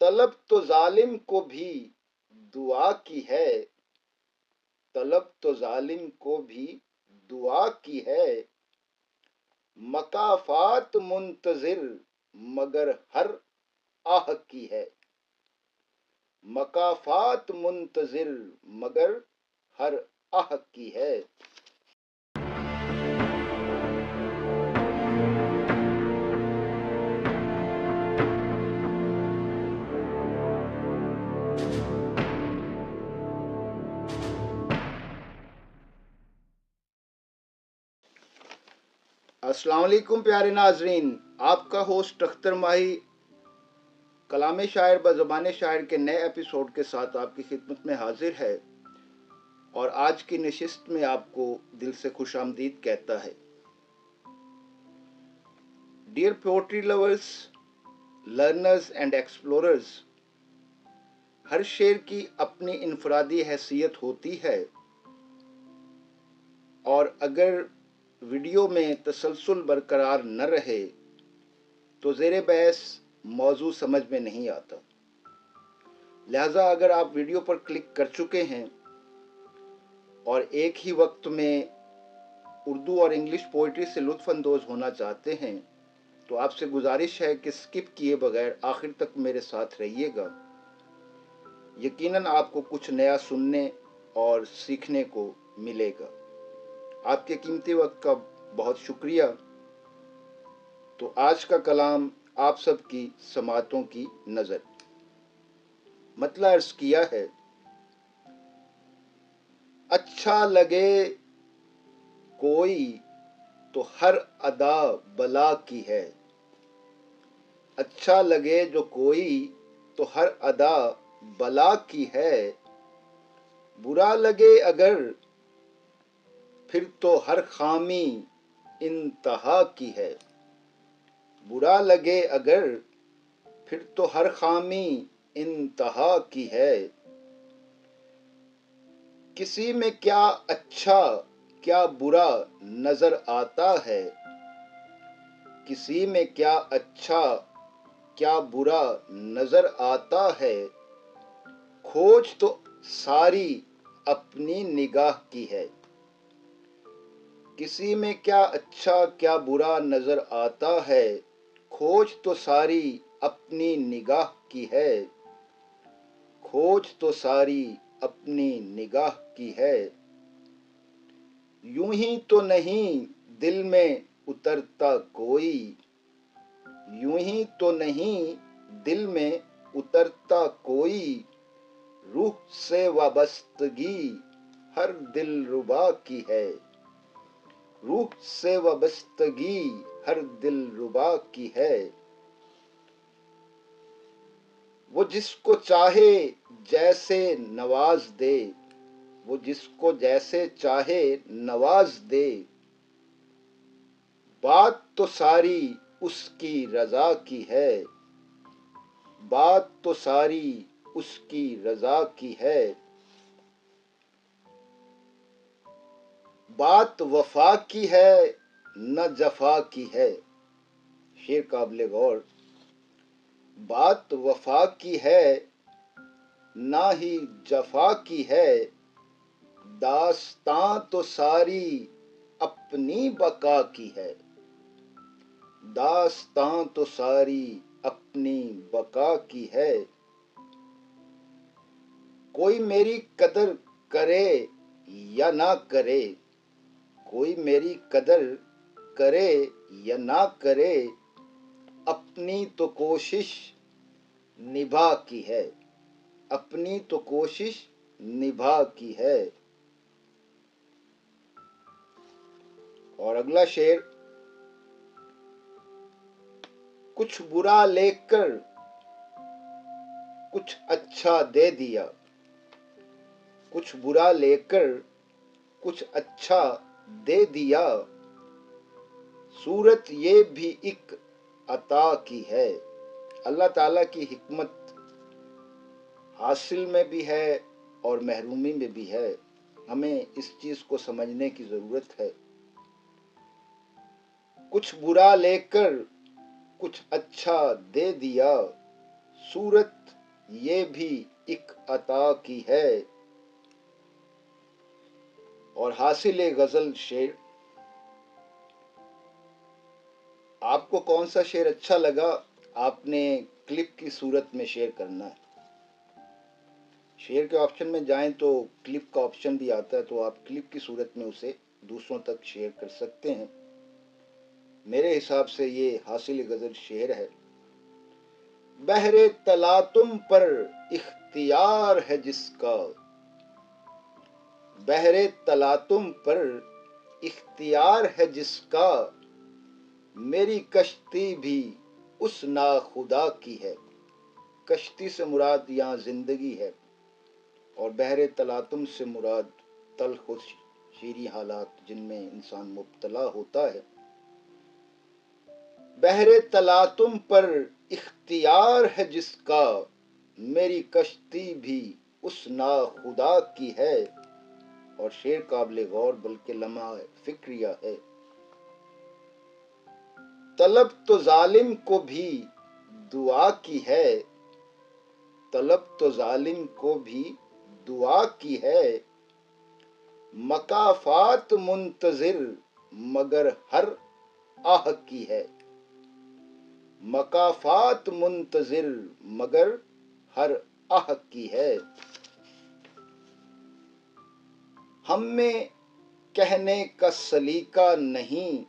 तलब तो जालिम को भी दुआ की है, तलब तो जालिम को भी दुआ की है, मकाफात मुंतजिर मगर हर आह की है, मकाफात मुंतजिर मगर हर आह की है। अस्सलाम वालेकुम प्यारे नाजरीन, आपका होस्ट अख्तर माही कलाम शायर बज़बान शायर के नए एपिसोड के साथ आपकी खिदमत में हाजिर है और आज की नशिस्त में आपको दिल से खुशामदीद कहता है। Dear poetry lovers, learners and explorers, हर शेर की अपनी इनफरादी हैसियत होती है और अगर वीडियो में तसलसल बरकरार न रहे तो ज़ेरे बहस मौजू समझ में नहीं आता। लिहाजा अगर आप वीडियो पर क्लिक कर चुके हैं और एक ही वक्त में उर्दू और इंग्लिश पोइट्री से लुत्फ़ अंदोज़ होना चाहते हैं तो आपसे गुजारिश है कि स्किप किए बगैर आखिर तक मेरे साथ रहिएगा। यकीनन आपको कुछ नया सुनने और सीखने को मिलेगा। आपके कीमती वक्त का बहुत शुक्रिया। तो आज का कलाम आप सबकी समातों की नज़र। मतला अर्ज किया है, अच्छा लगे कोई तो हर अदा बला की है, अच्छा लगे जो कोई तो हर अदा बला की है, बुरा लगे अगर फिर तो हर खामी इंतहा की है, बुरा लगे अगर फिर तो हर खामी इंतहा की है। किसी में क्या अच्छा क्या बुरा नजर आता है, किसी में क्या अच्छा क्या बुरा नजर आता है, खोज तो सारी अपनी निगाह की है, किसी में क्या अच्छा क्या बुरा नजर आता है, खोज तो सारी अपनी निगाह की है, खोज तो सारी अपनी निगाह की है। यूं ही तो नहीं दिल में उतरता कोई, यूं ही तो नहीं दिल में उतरता कोई, रूह से वाबस्तगी हर दिलरुबा की है, रूह से वाबस्तगी हर दिलरुबा की है। वो जिसको चाहे जैसे नवाज दे, वो जिसको जैसे चाहे नवाज दे, बात तो सारी उसकी रजा की है, बात तो सारी उसकी रजा की है। बात वफा की है न जफा की है, शेर काबिल गौर। बात वफा की है ना ही जफा की है, दास्तां तो सारी अपनी बका की है, दास्तां तो सारी अपनी बका की है। कोई मेरी कदर करे या ना करे, कोई मेरी कदर करे या ना करे, अपनी तो कोशिश निभा की है, अपनी तो कोशिश निभा की है। और अगला शेर, कुछ बुरा लेकर कुछ अच्छा दे दिया, कुछ बुरा लेकर कुछ अच्छा दे दिया, सूरत ये भी एक अता की है। अल्लाह ताला की हिकमत हासिल में भी है और महरूमी में भी है, हमें इस चीज को समझने की जरूरत है। कुछ बुरा लेकर कुछ अच्छा दे दिया, صورت یہ بھی ایک عطا کی ہے. اور حاصل غزل شعر. آپ کو کون سا شعر اچھا لگا آپ نے کلپ کی صورت میں شیئر کرنا ہے. شیئر کے آپشن میں جائیں تو کلپ کا آپشن بھی آتا ہے، تو آپ کلپ کی صورت میں اسے دوسروں تک شیئر کر سکتے ہیں. میرے حساب سے یہ حاصل غزل شعر ہے. بحر تلاطم پر اختیار ہے جس کا، بحر تلاطم پر اختیار ہے جس کا، میری کشتی بھی اس ناخدا کی ہے. کشتی سے مراد یہاں زندگی ہے، اور بحر تلاطم سے مراد تلخ و شیریں حالات جن میں انسان مبتلا ہوتا ہے. بحر تلاطم پر اختیار ہے جس کا، میری کشتی بھی اس ناخدا کی ہے. اور شعر قابل غور بلکہ لمحہ فکریہ ہے. طلب تو ظالم کو بھی دعا کی ہے، طلب تو ظالم کو بھی دعا کی ہے، مکافات منتظر مگر ہر آہ کی ہے. مکافات منتظر مگر ہر آہ کی ہے. ہم میں کہنے کا سلیقہ نہیں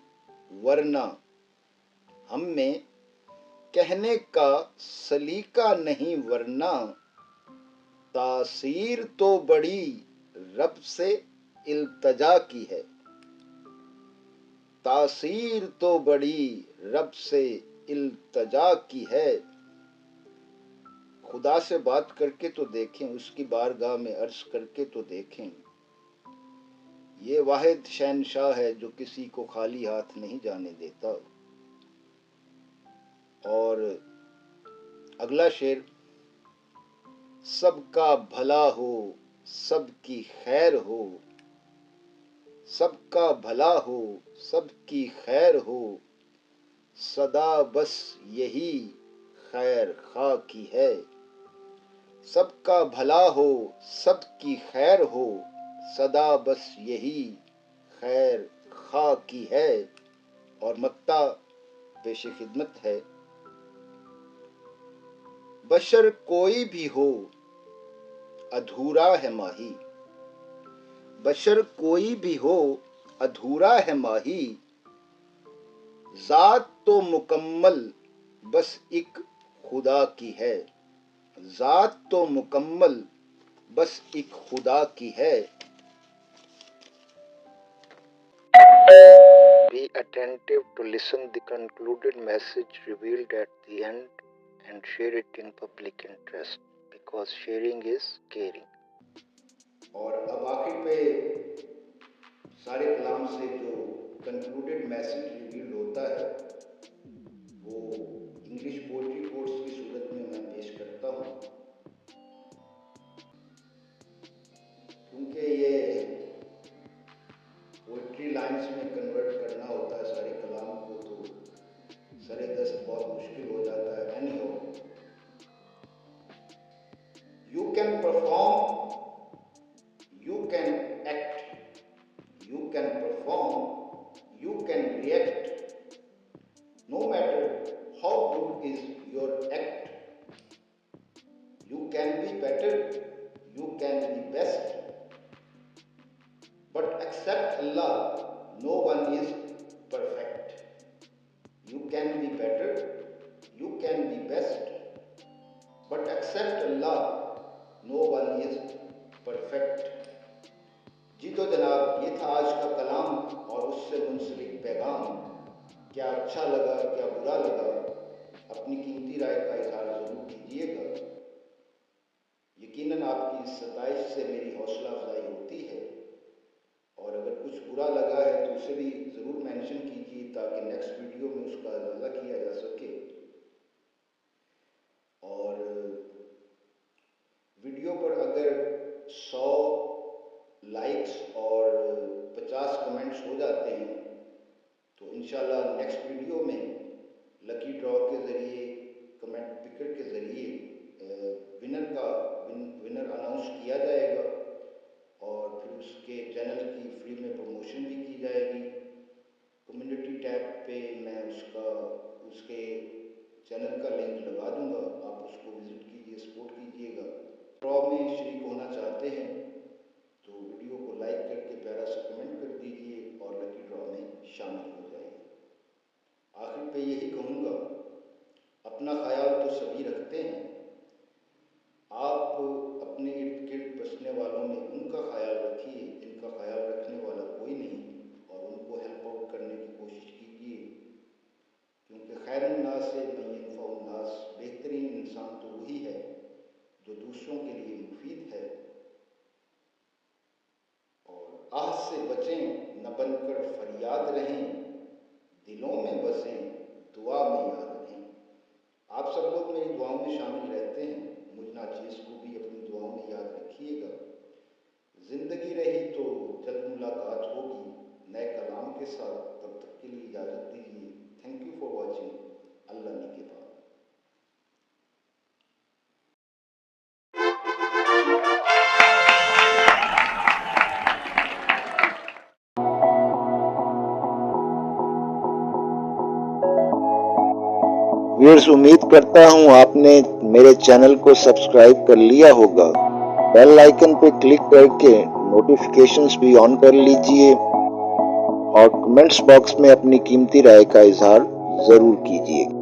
ورنہ، ہم میں کہنے کا سلیقہ نہیں ورنہ، تاثیر تو بڑی رب سے التجا کی ہے. تاثیر تو بڑی رب سے التجا کی ہے. خدا سے بات کر کے تو دیکھیں، اس کی بارگاہ میں عرض کر کے تو دیکھیں. یہ واحد شہنشاہ ہے جو کسی کو خالی ہاتھ نہیں جانے دیتا. اور اگلا شعر. سب کا بھلا ہو سب کی خیر ہو، سب کا بھلا ہو سب کی خیر ہو، صدا بس یہی خیر خواہ کی ہے. سب کا بھلا ہو سب کی خیر ہو، صدا بس یہی خیر خواہ کی ہے. اور مقطع پیش خدمت ہے. بشر کوئی بھی ہو ادھورا ہے ماہی، بشر کوئی بھی ہو ادھورا ہے ماہی، ذات تو مکمل بس ایک خدا کی ہے. ذات تو مکمل بس ایک خدا کی ہے. Be attentive to listen the concluded message revealed at the end and share it in public interest because sharing is caring. اور اب آخر پہ سارے کلام سے جو کنکلوڈڈ میسج ریویلڈ ہوتا ہے وہ انگلش پوئٹری کورس کی صورت میں پیش کرتا ہوں. کیونکہ یہ پوئٹری لائنز میں کنورٹ کرنا ہوتا ہے سارے کلام کو، تو سر دست بہت مشکل ہو جاتا ہے. Any who, you can perform, you can act, you can perform, you can react. No matter how good is your act, you can be better, you can be best. But except Allah, no one is perfect. You can be better, you can be best. But except Allah, no one is perfect. جی تو جناب، یہ تھا آج کا کلام اور اس سے منسلک پیغام. کیا اچھا لگا کیا برا لگا، اپنی قیمتی رائے کا اظہار ضرور کیجیے گا. یقیناً آپ کی ستائش سے میری حوصلہ افزائی ہوتی ہے، اور اگر کچھ برا لگا ہے تو اسے بھی ضرور مینشن کیجیے تاکہ نیکسٹ ویڈیو میں اس کا ازالہ کیا جا سکے. اور ویڈیو پر اگر 100 لائکس اور 50 کمنٹس ہو جاتے ہیں تو انشاءاللہ نیکسٹ ویڈیو میں لکی ڈرا کے ذریعے، کمنٹ پکر کے ذریعے चैनल का लिंक लगा दूंगा, आप उसको विजिट कीजिए, सपोर्ट कीजिएगा। ड्रॉ में शरीक होना चाहते हैं तो वीडियो को लाइक करके प्यारा सा कमेंट कर दीजिए और लकी ड्रॉ में शामिल हो जाइए। आखिर पे यही कहूँगा, अपना ख्याल तो सभी रखते हैं, आप अपने इर्द गिर्द बसने वालों में उनका ख्याल रखिए जिनका ख्याल रखने वाला कोई नहीं, और उनको हेल्प आउट करने की कोशिश कीजिए, क्योंकि खैरुन्नास से मन यनफ़उन्नास, बेहतरीन इंसान तो वही है जो दूसरों के लिए मुफीद है। और आह से बचें, न बनकर फरियाद रहें, दिलों में बसें, दुआ में याद रहें। आप सब लोग मेरी दुआओं में शामिल रहते हैं, मुझ नाचीज़ को भी अपनी दुआओं में याद रखिएगा। ज़िंदगी रही तो जल्द मुलाकात होगी नए कलाम के साथ, तब तक के लिए इजाज़त दीजिए। Thank you for watching. अल्लाह निगहबान। व्यूअर्स, उम्मीद करता हूँ आपने मेरे चैनल को सब्सक्राइब कर लिया होगा। बेल आइकन पे क्लिक करके नोटिफिकेशंस भी ऑन कर लीजिए और कमेंट्स बॉक्स में अपनी कीमती राय का इजहार ज़रूर कीजिएगा।